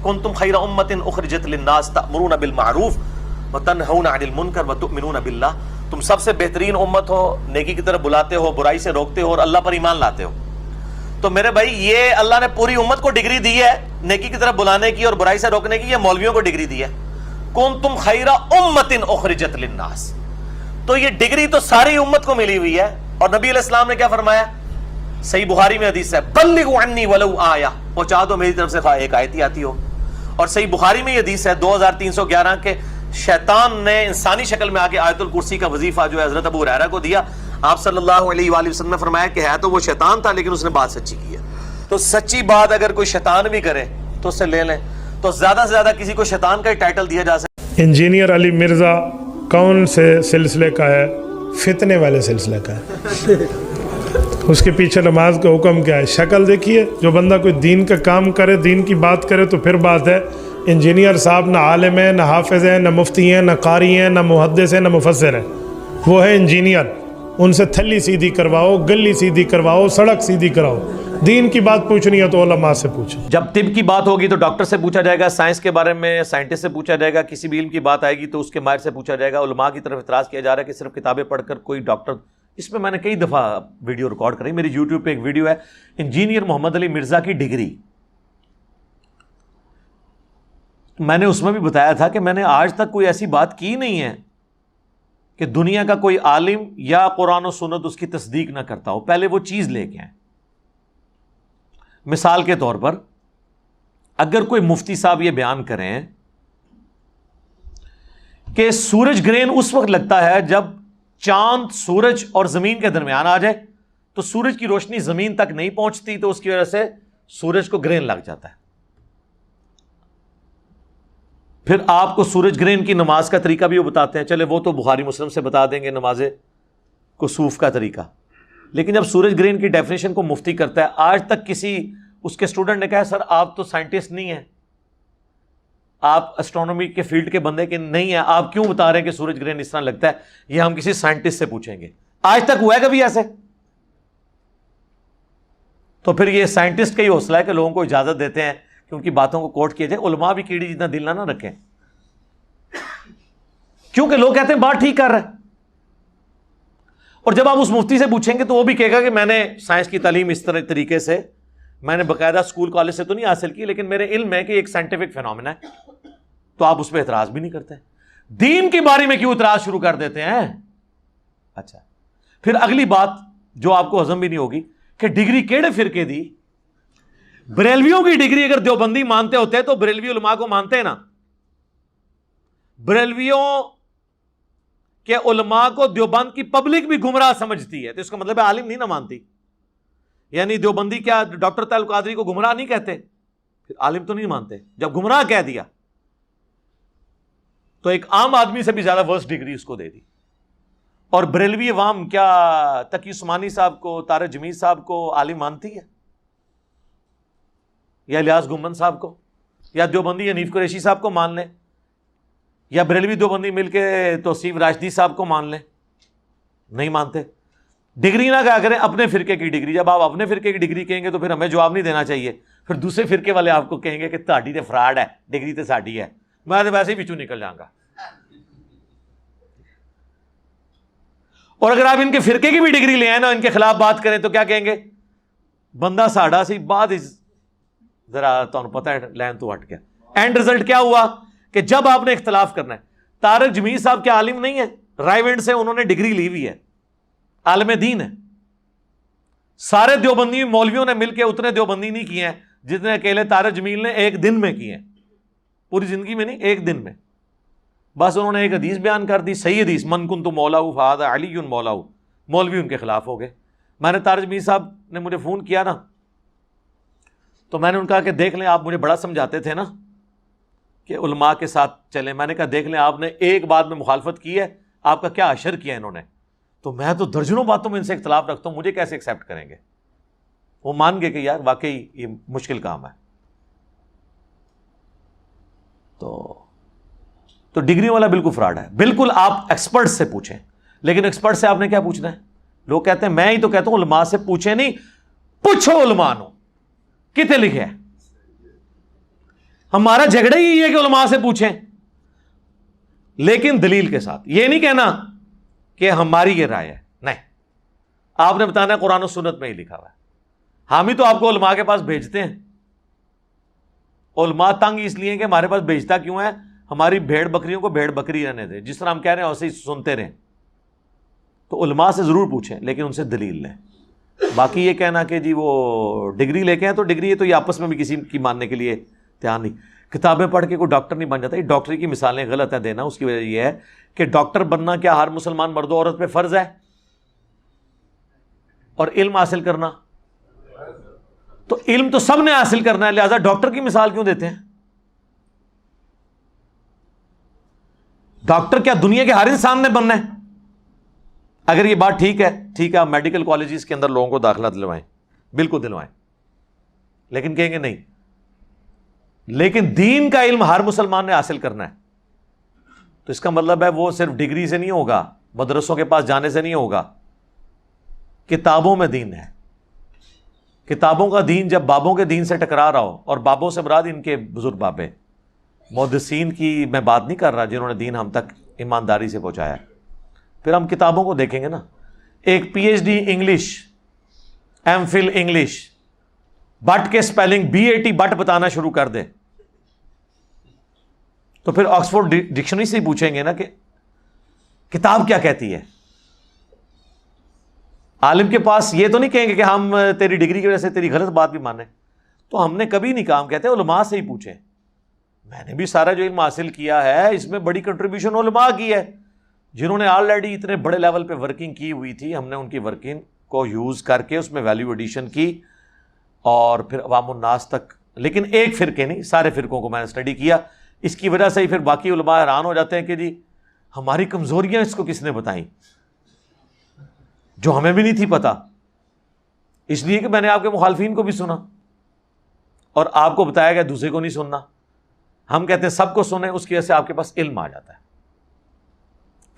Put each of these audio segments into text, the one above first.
کنتم خیر امۃ اخرجت للناس تأمرون بالمعروف وتنہون عن المنکر وتؤمنون باللہ، تم سب سے بہترین امت ہو، نیکی کی طرف بلاتے ہو، برائی سے روکتے ہو اور اللہ پر ایمان لاتے ہو۔ تو میرے بھائی یہ اللہ نے پوری امت کو ڈگری دی ہے نیکی کی طرف بلانے کی اور برائی سے روکنے کی، یہ مولویوں کو ڈگری دی ہے کنتم خیر امۃ اخرجت للناس۔ تو یہ ڈگری تو ساری امت کو ملی ہوئی ہے، اور نبی علیہ السلام نے کیا فرمایا؟ صحیح بخاری میں حدیث ہے بلغوا عنی ولو آیہ، پہنچا دو میری طرف سے خواہ ایک آیت ہی آتی ہو۔ اور صحیح بخاری میں یہ حدیث ہے 2311 کے شیطان نے انسانی شکل میں آ کے آیت الکرسی کا وظیفہ جو ہے حضرت ابو ہریرہ کو دیا۔ آپ صلی اللہ علیہ وآلہ وسلم نے فرمایا کہ ہے تو وہ شیطان تھا لیکن اس نے بات سچی کی ہے۔ تو سچی بات اگر کوئی شیطان بھی کرے تو اس سے لے لیں، تو زیادہ سے زیادہ کسی کو شیطان کا ہی ٹائٹل دیا جا سکتا۔ انجینئر علی مرزا کون سے سلسلے کا ہے؟ فتنے والے سلسلے کا ہے۔ اس کے پیچھے نماز کا حکم کیا ہے؟ شکل دیکھیے، جو بندہ کوئی دین کا کام کرے، دین کی بات کرے تو پھر بات ہے۔ انجینئر صاحب نہ عالم ہیں، نہ حافظ ہیں، نہ مفتی ہیں، نہ قاری ہیں، نہ محدث ہیں، نہ مفسر ہیں، وہ ہے انجینئر۔ ان سے تھلی سیدھی کرواؤ، گلی سیدھی کرواؤ، سڑک سیدھی کراؤ۔ دین کی بات پوچھنی ہے تو علماء سے پوچھیں۔ جب طب کی بات ہوگی تو ڈاکٹر سے پوچھا جائے گا، سائنس کے بارے میں سائنٹسٹ سے پوچھا جائے گا، کسی بھی علم کی بات آئے گی تو اس کے ماہر سے پوچھا جائے گا۔ علماء کی طرف اعتراض کیا جا رہا ہے کہ صرف کتابیں پڑھ کر کوئی ڈاکٹر، اس میں نے کئی دفعہ ویڈیو ریکارڈ کری، میری یوٹیوب پہ ایک ویڈیو ہے انجینئر محمد علی مرزا کی ڈگری، میں نے اس میں بھی بتایا تھا کہ میں نے آج تک کوئی ایسی بات کی نہیں ہے کہ دنیا کا کوئی عالم یا قرآن و سنت اس کی تصدیق نہ کرتا ہو، پہلے وہ چیز لے کے آئیں۔ مثال کے طور پر اگر کوئی مفتی صاحب یہ بیان کریں کہ سورج گرہن اس وقت لگتا ہے جب چاند سورج اور زمین کے درمیان آ جائے، تو سورج کی روشنی زمین تک نہیں پہنچتی تو اس کی وجہ سے سورج کو گرہن لگ جاتا ہے۔ پھر آپ کو سورج گرہن کی نماز کا طریقہ بھی وہ بتاتے ہیں، چلے وہ تو بخاری مسلم سے بتا دیں گے نماز کسوف کا طریقہ، لیکن جب سورج گرہن کی ڈیفینیشن کو مفتی کرتا ہے، آج تک کسی اس کے اسٹوڈنٹ نے کہا سر آپ تو سائنٹسٹ نہیں ہیں، آپ اسٹرونومی کے فیلڈ کے بندے کے نہیں ہیں، آپ کیوں بتا رہے ہیں کہ سورج گرہن اس طرح لگتا ہے؟ یہ ہم کسی سائنٹسٹ سے پوچھیں گے۔ آج تک ہوا ہے کبھی ایسے؟ تو پھر یہ سائنٹسٹ کا ہی حوصلہ ہے کہ لوگوں کو اجازت دیتے ہیں کہ ان کی باتوں کو کوٹ کیا جائے۔ علماء بھی کیڑی جتنا دل نہ رکھیں، کیونکہ لوگ کہتے ہیں بات ٹھیک کر رہا ہے، اور جب آپ اس مفتی سے پوچھیں گے تو وہ بھی کہے گا کہ میں نے سائنس کی تعلیم اس طریقے سے، میں نے باقاعدہ اسکول کالج سے تو نہیں حاصل کی، لیکن میرے علم ہے کہ ایک سائنٹیفک فینومینا ہے، تو آپ اس پہ اعتراض بھی نہیں کرتے۔ دین کے بارے میں کیوں اعتراض شروع کر دیتے ہیں؟ اچھا، پھر اگلی بات جو آپ کو ہضم بھی نہیں ہوگی کہ ڈگری کیڑے فرقے دی؟ بریلویوں کی ڈگری اگر دیوبندی مانتے ہوتے تو بریلوی علماء کو مانتے نا۔ بریلویوں کہ علماء کو دیوبند کی پبلک بھی گمراہ سمجھتی ہے، تو اس کا مطلب ہے عالم نہیں نہ مانتی، یعنی دیوبندی کیا ڈاکٹر طاہر القادری کو گمراہ نہیں کہتے؟ پھر عالم تو نہیں مانتے۔ جب گمراہ کہہ دیا تو ایک عام آدمی سے بھی زیادہ ورس ڈگری اس کو دے دی۔ اور بریلوی عوام کیا تقی عثمانی صاحب کو، طارق جمیل صاحب کو عالم مانتی ہے، یا الیاس گنبد صاحب کو، یا دیوبندی حنیف قریشی صاحب کو مان لیں، یا بریلوی دیوبندی مل کے توصیف راشدی صاحب کو مان لیں؟ نہیں مانتے۔ ڈگری نہ کہا کریں اپنے فرقے کی ڈگری، جب آپ اپنے فرقے کی ڈگری کہیں گے تو پھر ہمیں جواب نہیں دینا چاہیے، پھر دوسرے فرقے والے آپ کو کہیں گے کہ تہاڈی تے فراڈ ہے، ڈگری تے ساڈی ہے، میں تو ویسے ہی پچھو نکل جاؤں گا۔ اور اگر آپ ان کے فرقے کی بھی ڈگری لے آئیں نا، ان کے خلاف بات کریں تو کیا کہیں گے؟ بندہ ساڈا سی بعد ذرا تمہیں پتہ ہے لین تو ہٹ گیا۔ اینڈ رزلٹ کیا ہوا کہ جب آپ نے اختلاف کرنا ہے، طارق جمیل صاحب کے عالم نہیں ہے، رائیونڈ سے انہوں نے ڈگری لی ہوئی ہے، عالم دین ہے۔ سارے دیوبندی مولویوں نے مل کے اتنے دیوبندی نہیں کیے ہیں جتنے اکیلے طارق جمیل نے ایک دن میں کیے ہیں، پوری زندگی میں نہیں، ایک دن میں۔ بس انہوں نے ایک حدیث بیان کر دی، صحیح حدیث، من کنت مولاہ فہذا علی مولاہ، مولوی ان کے خلاف ہو گئے۔ میں نے طارق جمیل صاحب نے مجھے فون کیا نا، تو میں نے ان کا کہ دیکھ لیں، آپ مجھے بڑا سمجھاتے تھے نا کہ علماء کے ساتھ چلیں، میں نے کہا دیکھ لیں آپ نے ایک بات میں مخالفت کی ہے، آپ کا کیا اشر کیا انہوں نے، تو میں تو درجنوں باتوں میں ان سے اختلاف رکھتا ہوں، مجھے کیسے ایکسیپٹ کریں گے؟ وہ مان گئے کہ یار واقعی یہ مشکل کام ہے۔ تو ڈگری والا بالکل فراڈ ہے۔ بالکل آپ ایکسپرٹ سے پوچھیں، لیکن ایکسپرٹ سے آپ نے کیا پوچھنا ہے؟ لوگ کہتے ہیں، میں ہی تو کہتا ہوں علماء سے پوچھیں نہیں، پوچھو علماء نو کتے لکھے ہے۔ ہمارا جھگڑا ہی ہے کہ علماء سے پوچھیں، لیکن دلیل کے ساتھ. یہ نہیں کہنا کہ ہماری یہ رائے ہے، نہیں، آپ نے بتانا ہے قرآن و سنت میں ہی لکھا ہوا ہے. ہم ہی تو آپ کو علماء کے پاس بھیجتے ہیں. علماء تنگ اس لیے کہ ہمارے پاس بھیجتا کیوں ہے؟ ہماری بھیڑ بکریوں کو بھیڑ بکری رہنے دے، جس طرح ہم کہہ رہے ہیں ویسے ہی سنتے رہیں. تو علماء سے ضرور پوچھیں، لیکن ان سے دلیل لیں. باقی یہ کہنا کہ جی وہ ڈگری لے کے ہیں تو ڈگری ہے، تو یہ آپس میں بھی کسی کی ماننے کے لیے تیار نہیں. کتابیں پڑھ کے کوئی ڈاکٹر نہیں بن جاتا. یہ ڈاکٹری کی مثالیں غلط ہے دینا. اس کی وجہ یہ ہے کہ ڈاکٹر بننا کیا ہر مسلمان مرد و عورت پہ فرض ہے؟ اور علم حاصل کرنا تو علم تو سب نے حاصل کرنا ہے، لہذا ڈاکٹر کی مثال کیوں دیتے ہیں؟ ڈاکٹر کیا دنیا کے ہر انسان نے بننا ہے؟ اگر یہ بات ٹھیک ہے آپ میڈیکل کالجز کے اندر لوگوں کو داخلہ دلوائیں، بالکل دلوائیں، لیکن کہیں گے نہیں، لیکن دین کا علم ہر مسلمان نے حاصل کرنا ہے. تو اس کا مطلب ہے وہ صرف ڈگری سے نہیں ہوگا، مدرسوں کے پاس جانے سے نہیں ہوگا. کتابوں میں دین ہے. کتابوں کا دین جب بابوں کے دین سے ٹکرا رہا ہو، اور بابوں سے مراد ان کے بزرگ بابے محدثین کی میں بات نہیں کر رہا جنہوں نے دین ہم تک ایمانداری سے پہنچایا ہے، پھر ہم کتابوں کو دیکھیں گے نا. ایک P H D English, M Phil English, but کے سپیلنگ BAT بٹ بتانا شروع کر دے تو پھر آکسفورڈ ڈکشنری سے ہی پوچھیں گے نا کہ کتاب کیا کہتی ہے. عالم کے پاس یہ تو نہیں کہیں گے کہ ہم تیری ڈگری کی وجہ سے تیری غلط بات بھی مانیں. تو ہم نے کبھی نہیں کام کہتے علماء سے ہی پوچھیں. میں نے بھی سارا جو علم حاصل کیا ہے اس میں بڑی کنٹریبیوشن علماء کی ہے، جنہوں نے آلریڈی اتنے بڑے لیول پہ ورکنگ کی ہوئی تھی. ہم نے ان کی ورکنگ کو یوز کر کے اس میں ویلیو ایڈیشن کی اور پھر عوام الناس تک. لیکن ایک فرقے نہیں، سارے فرقوں کو میں نے اسٹڈی کیا. اس کی وجہ سے ہی پھر باقی علماء حیران ہو جاتے ہیں کہ جی ہماری کمزوریاں اس کو کس نے بتائیں جو ہمیں بھی نہیں تھی پتا. اس لیے کہ میں نے آپ کے مخالفین کو بھی سنا اور آپ کو بتایا گیا دوسرے کو نہیں سننا. ہم کہتے ہیں سب کو سنیں، اس کی وجہ سے آپ کے پاس علم آ جاتا ہے.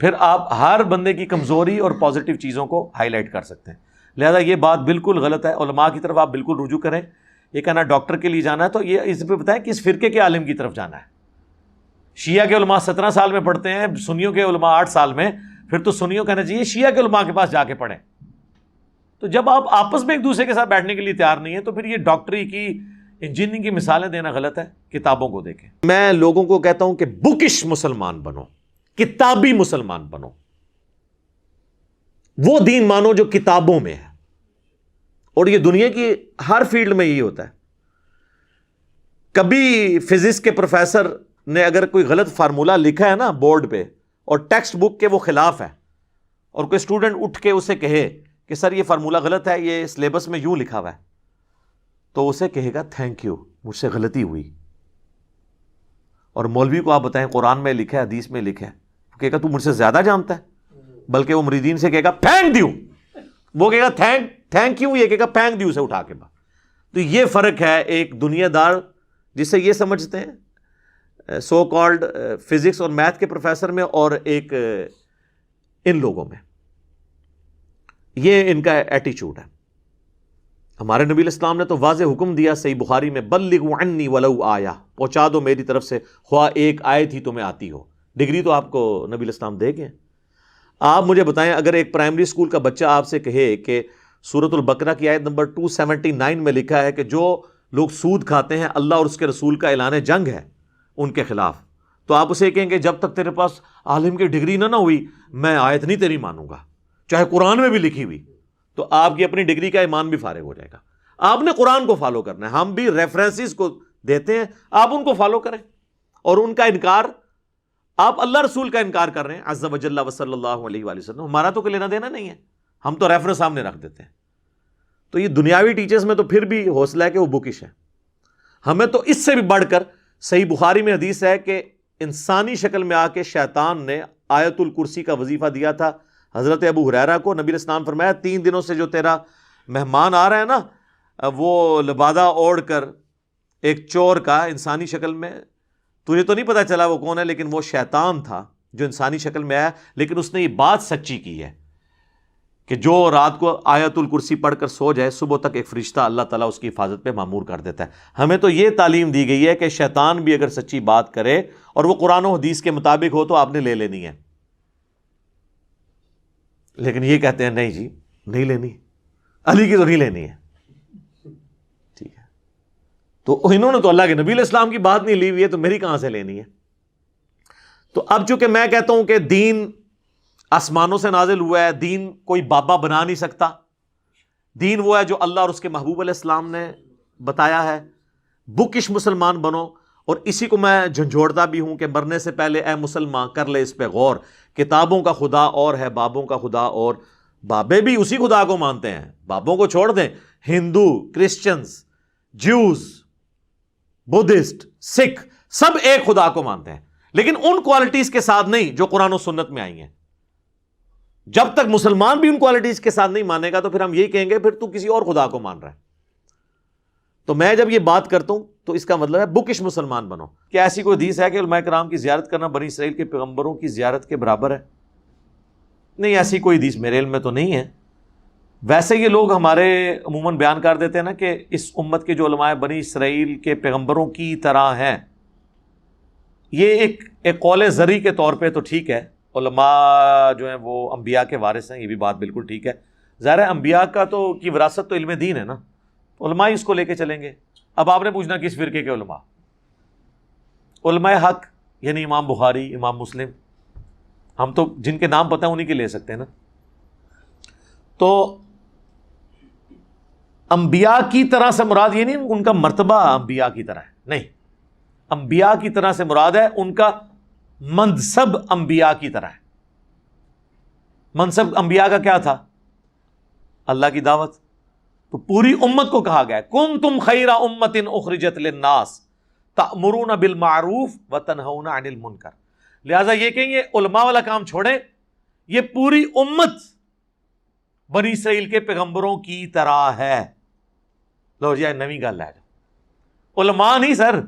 پھر آپ ہر بندے کی کمزوری اور پازیٹیو چیزوں کو ہائی لائٹ کر سکتے ہیں. لہذا یہ بات بالکل غلط ہے. علماء کی طرف آپ بالکل رجوع کریں. یہ کہنا ڈاکٹر کے لیے جانا ہے تو یہ اس پہ بتائیں کہ اس فرقے کے عالم کی طرف جانا ہے. شیعہ کے علماء 17 سال میں پڑھتے ہیں، سنیوں کے علماء 8 سال میں. پھر تو سنیوں کہنا چاہیے شیعہ کے علماء کے پاس جا کے پڑھیں. تو جب آپ آپس میں ایک دوسرے کے ساتھ بیٹھنے کے لیے تیار نہیں ہے تو پھر یہ ڈاکٹری کی انجینئرنگ کی مثالیں دینا غلط ہے. کتابوں کو دیکھیں. میں لوگوں کو کہتا ہوں کہ بکش مسلمان بنو، کتابی مسلمان بنو. وہ دین مانو جو کتابوں میں ہے. اور یہ دنیا کی ہر فیلڈ میں یہی ہوتا ہے. کبھی فزکس کے پروفیسر نے اگر کوئی غلط فارمولہ لکھا ہے نا بورڈ پہ اور ٹیکسٹ بک کے وہ خلاف ہے، اور کوئی اسٹوڈنٹ اٹھ کے اسے کہے کہ سر یہ فارمولہ غلط ہے، یہ سلیبس میں یوں لکھا ہوا ہے، تو اسے کہے گا تھینک یو، مجھ سے غلطی ہوئی. اور مولوی کو آپ بتائیں قرآن میں لکھا ہے، حدیث میں لکھا ہے، وہ کہے گا تو مجھ سے زیادہ جانتا ہے. بلکہ وہ مریدین سے کہے گا پھینک دیوں، وہ کہے گا تھینک یو، یہ کہے گا پھینک دیوں سے اٹھا کے با. تو یہ فرق ہے ایک دنیا دار جسے یہ سمجھتے ہیں سو کالڈ فزکس اور میتھ کے پروفیسر میں، اور ایک ان لوگوں میں. یہ ان کا ایٹیچیوڈ ہے. ہمارے نبی علیہ السلام نے تو واضح حکم دیا صحیح بخاری میں، بلغوا عنی ولو آیا، پہنچا دو میری طرف سے خواہ ایک آیت ہی تمہیں آتی ہو. ڈگری تو آپ کو نبی علیہ السلام دے گئے. آپ مجھے بتائیں اگر ایک پرائمری اسکول کا بچہ آپ سے کہے کہ سورۃ البقرہ کی آیت نمبر 279 میں لکھا ہے کہ جو لوگ سود کھاتے ہیں اللہ اور اس کے رسول کا اعلان جنگ ہے ان کے خلاف، تو آپ اسے کہیں گے جب تک تیرے پاس عالم کی ڈگری نہ ہوئی میں آیت نہیں تیری مانوں گا چاہے قرآن میں بھی لکھی ہوئی. تو آپ کی اپنی ڈگری کا ایمان بھی فارغ ہو جائے گا. آپ نے قرآن کو فالو کرنا ہے. ہم بھی ریفرنسز کو دیتے ہیں، آپ ان کو فالو کریں. اور ان کا انکار، آپ اللہ رسول کا انکار کر رہے ہیں عز وجل و صلی اللہ علیہ وآلہ وسلم، ہمارا تو کوئی لینا دینا نہیں ہے، ہم تو ریفرنس سامنے رکھ دیتے ہیں. تو یہ دنیاوی ٹیچرز میں تو پھر بھی حوصلہ ہے کہ وہ بکش ہے. ہمیں تو اس سے بھی بڑھ کر صحیح بخاری میں حدیث ہے کہ انسانی شکل میں آ کے شیطان نے آیت الکرسی کا وظیفہ دیا تھا حضرت ابو ہریرہ کو. نبی علیہ السلام فرمایا 3 دنوں سے جو تیرا مہمان آ رہا ہے نا، وہ لبادہ اوڑھ کر ایک چور کا انسانی شکل میں، تجھے تو نہیں پتا چلا وہ کون ہے، لیکن وہ شیطان تھا جو انسانی شکل میں آیا. لیکن اس نے یہ بات سچی کی ہے کہ جو رات کو آیت الکرسی پڑھ کر سو جائے صبح تک ایک فرشتہ اللہ تعالیٰ اس کی حفاظت پہ مامور کر دیتا ہے. ہمیں تو یہ تعلیم دی گئی ہے کہ شیطان بھی اگر سچی بات کرے اور وہ قرآن و حدیث کے مطابق ہو تو آپ نے لے لینی ہے. لیکن یہ کہتے ہیں نہیں جی نہیں لینی، علی کی تو نہیں لینی ہے. ٹھیک ہے، تو انہوں نے تو اللہ کے نبی علیہ السلام کی بات نہیں لی ہوئی ہے تو میری کہاں سے لینی ہے؟ تو اب چونکہ میں کہتا ہوں کہ دین آسمانوں سے نازل ہوا ہے، دین کوئی بابا بنا نہیں سکتا، دین وہ ہے جو اللہ اور اس کے محبوب علیہ السلام نے بتایا ہے. بکش مسلمان بنو. اور اسی کو میں جھنجھوڑتا بھی ہوں کہ مرنے سے پہلے اے مسلمان کر لے اس پہ غور، کتابوں کا خدا اور ہے بابوں کا خدا اور. بابے بھی اسی خدا کو مانتے ہیں، بابوں کو چھوڑ دیں. ہندو، کرسچنز، جیوز، بدھسٹ، سکھ سب ایک خدا کو مانتے ہیں، لیکن ان کوالٹیز کے ساتھ نہیں جو قرآن و سنت میں آئی ہیں. جب تک مسلمان بھی ان کوالٹیز کے ساتھ نہیں مانے گا تو پھر ہم یہی کہیں گے پھر تو کسی اور خدا کو مان رہا ہے. تو میں جب یہ بات کرتا ہوں تو اس کا مطلب ہے بکش مسلمان بنو. کیا ایسی کوئی حدیث ہے کہ علماء کرام کی زیارت کرنا بنی اسرائیل کے پیغمبروں کی زیارت کے برابر ہے؟ نہیں، ایسی کوئی حدیث میرے علم میں تو نہیں ہے. ویسے یہ لوگ ہمارے عموماً بیان کر دیتے ہیں نا کہ اس امت کے جو علماء بنی اسرائیل کے پیغمبروں کی طرح ہیں. یہ ایک قول زری کے طور پہ تو ٹھیک ہے، علماء جو ہیں وہ انبیاء کے وارث ہیں، یہ بھی بات بالکل ٹھیک ہے. ظاہر ہے انبیاء کا تو کی وراثت تو علم دین ہے نا، علماء اس کو لے کے چلیں گے. اب آپ نے پوچھنا کس فرقے کے علماء؟ علماء حق یعنی امام بخاری، امام مسلم، ہم تو جن کے نام پتہ ہیں انہی کے لے سکتے ہیں نا. تو انبیاء کی طرح سے مراد یہ نہیں ان کا مرتبہ انبیاء کی طرح ہے، نہیں، انبیاء کی طرح سے مراد ہے ان کا منصب انبیاء کی طرح ہے. منصب انبیاء کا کیا تھا؟ اللہ کی دعوت. تو پوری امت کو کہا گیا کنتم خیر امۃ اخرجت للناس تأمرون بالمعروف وتنہون عن المنکر. لہذا یہ کہ یہ علماء والا کام چھوڑیں، یہ پوری امت بنی اسرائیل کے پیغمبروں کی طرح ہے. لو جی نویں گل ہے، علماء نہیں سر،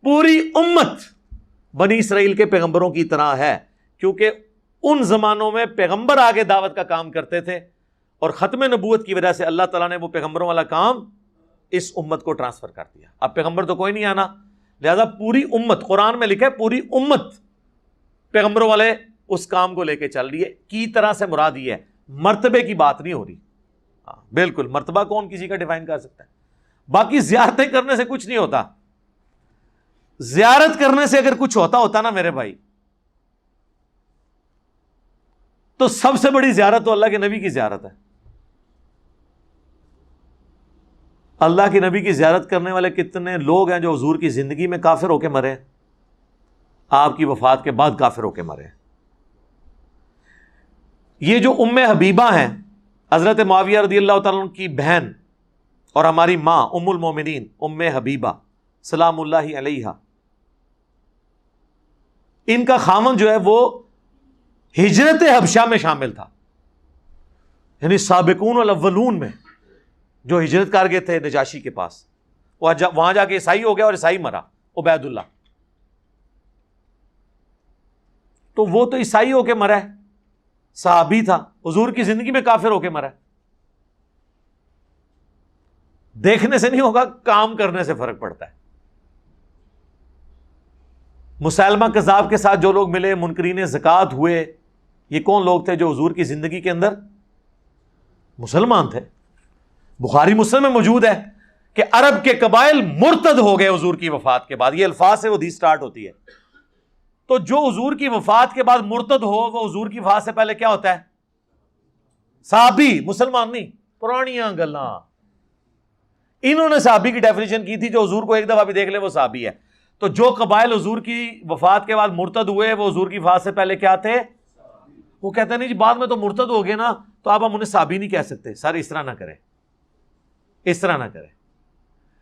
پوری امت بنی اسرائیل کے پیغمبروں کی طرح ہے. کیونکہ ان زمانوں میں پیغمبر آگے دعوت کا کام کرتے تھے اور ختم نبوت کی وجہ سے اللہ تعالیٰ نے وہ پیغمبروں والا کام اس امت کو ٹرانسفر کر دیا. اب پیغمبر تو کوئی نہیں آنا، لہذا پوری امت، قرآن میں لکھا ہے پوری امت پیغمبروں والے اس کام کو لے کے چل رہی ہے. کی طرح سے مراد یہ ہے، مرتبے کی بات نہیں ہو رہی. ہاں بالکل، مرتبہ کون کسی کا ڈیفائن کر سکتا ہے؟ باقی زیارتیں کرنے سے کچھ نہیں ہوتا. زیارت کرنے سے اگر کچھ ہوتا نا میرے بھائی، تو سب سے بڑی زیارت تو اللہ کے نبی کی زیارت ہے. اللہ کے نبی کی زیارت کرنے والے کتنے لوگ ہیں جو حضور کی زندگی میں کافر ہو کے مرے ہیں، آپ کی وفات کے بعد کافر ہو کے مرے ہیں. یہ جو ام حبیبہ ہیں، حضرت معاویہ رضی اللہ تعالیٰ عنہ کی بہن اور ہماری ماں ام المومنین ام حبیبہ سلام اللہ علیہا، ان کا خامن جو ہے وہ ہجرت حبشہ میں شامل تھا، یعنی سابقون الاولون میں جو ہجرت کر گئے تھے نجاشی کے پاس. وہاں جا کے عیسائی ہو گیا اور عیسائی مرا، عبید اللہ. تو وہ تو عیسائی ہو کے مرا ہے، صحابی تھا، حضور کی زندگی میں کافر ہو کے مرا ہے. دیکھنے سے نہیں ہوگا، کام کرنے سے فرق پڑتا ہے. مسلمہ کذاب کے ساتھ جو لوگ ملے، منکرین زکوٰۃ ہوئے، یہ کون لوگ تھے جو حضور کی زندگی کے اندر مسلمان تھے؟ بخاری مسلم میں موجود ہے کہ عرب کے قبائل مرتد ہو گئے حضور کی وفات کے بعد. یہ الفاظ سے وہ حدیث سٹارٹ ہوتی ہے. تو جو حضور کی وفات کے بعد مرتد ہو وہ حضور کی وفات سے پہلے کیا ہوتا ہے؟ صحابی، مسلمان نہیں. پرانیاں گلاں، انہوں نے صحابی کی ڈیفینیشن کی تھی، جو حضور کو ایک دفعہ بھی دیکھ لے وہ صحابی ہے. تو جو قبائل حضور کی وفات کے بعد مرتد ہوئے وہ حضور کی وفات سے پہلے کیا تھے؟ وہ کہتے ہیں نہیں جی بعد میں تو مرتد ہو گئے نا، تو اب ہم انہیں صحابی نہیں کہہ سکتے. سر اس طرح نہ کریں، اس طرح نہ کریں.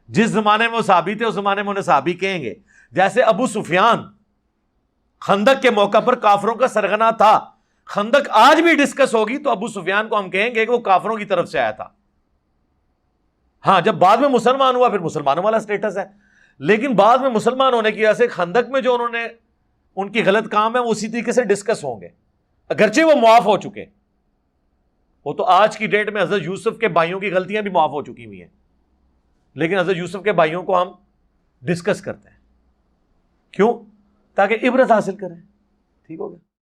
جس زمانے میں وہ صحابی تھے اس زمانے میں انہیں صحابی کہیں گے. جیسے ابو سفیان خندق کے موقع پر کافروں کا سرغنہ تھا، خندق آج بھی ڈسکس ہوگی تو ابو سفیان کو ہم کہیں گے کہ وہ کافروں کی طرف سے آیا تھا. ہاں جب بعد میں مسلمان ہوا پھر مسلمانوں والا سٹیٹس ہے، لیکن بعد میں مسلمان ہونے کی وجہ سے خندق میں جو انہوں نے ان کی غلط کام ہے وہ اسی طریقے سے ڈسکس ہوں گے، اگرچہ وہ معاف ہو چکے. وہ تو آج کی ڈیٹ میں حضرت یوسف کے بھائیوں کی غلطیاں بھی معاف ہو چکی ہوئی ہیں، لیکن حضرت یوسف کے بھائیوں کو ہم ڈسکس کرتے ہیں، کیوں؟ تاکہ عبرت حاصل کریں. ٹھیک ہو گیا.